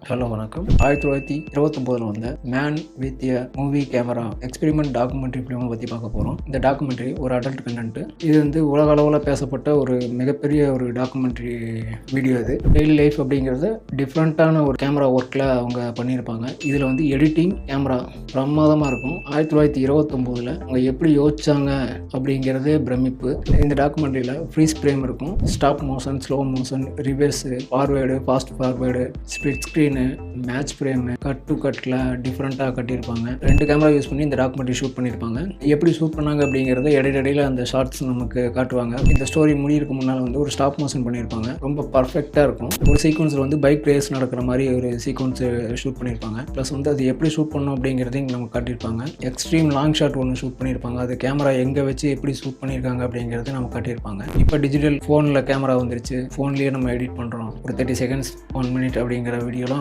Hello வணக்கம். 1929 வந்த man with a movie camera experiment documentary ஃபிலிமை பற்றி பார்க்க போகிறோம். இந்த டாக்குமெண்ட்ரி ஒரு அடல்ட் கண்டென்ட். இது உலக அளவில் பேசப்பட்ட ஒரு மிகப்பெரிய ஒரு டாக்குமெண்ட்ரி வீடியோ. இது டெய்லி லைஃப் அப்படிங்கிறது டிஃப்ரெண்ட்டான ஒரு கேமரா ஒர்க்கில் அவங்க பண்ணியிருப்பாங்க. இதில் எடிட்டிங் கேமரா பிரமாதமாக இருக்கும். 1929 அவங்க எப்படி யோசிச்சாங்க அப்படிங்கிறது பிரமிப்பு. இந்த டாக்குமெண்ட்ரியில் ஃப்ரீஸ் ஃப்ரேம் இருக்கும், stop motion, slow motion, reverse, forward, fast forward, split screen, match frame, cut to கட்டில் டிஃப்ரெண்ட்டாக கட்டியிருப்பாங்க. 2 கேமரா யூஸ் பண்ணி இந்த டாக்குமெண்ட்ரி ஷூட் பண்ணியிருப்பாங்க. எப்படி ஷூட் பண்ணாங்க அப்படிங்கிறத இடையில அந்த ஷார்ட்ஸ் நமக்கு காட்டுவாங்க. இந்த ஸ்டோரி முடியிறதுக்கு முன்னால் ஒரு ஸ்டாப் மோஷன் பண்ணியிருப்பாங்க. ரொம்ப பர்ஃபெக்டாக இருக்கும். ஒரு சீக்வன்ஸில் பைக் ரேஸ் நடக்கிற மாதிரி ஒரு சீக்வன்ஸ் ஷூட் பண்ணியிருப்பாங்க. ப்ளஸ் அது எப்படி ஷூட் பண்ணணும் அப்படிங்கிறதையும் நமக்கு காட்டியிருப்பாங்க. எக்ஸ்ட்ரீம் லாங் ஷாட் ஒன்று ஷூட் பண்ணியிருப்பாங்க. அது கேமரா எங்கே வச்சு எப்படி ஷூட் பண்ணியிருக்காங்க அப்படிங்கிறத நம்ம காட்டியிருப்பாங்க. இப்போ டிஜிட்டல் ஃபோனில் கேமரா வந்துருச்சு. ஃபோன்லேயே நம்ம எடிட் பண்ணுறோம். ஒரு 30 செகண்ட்ஸ் 1 மினிட் அப்படிங்கிற வீடியோலாம்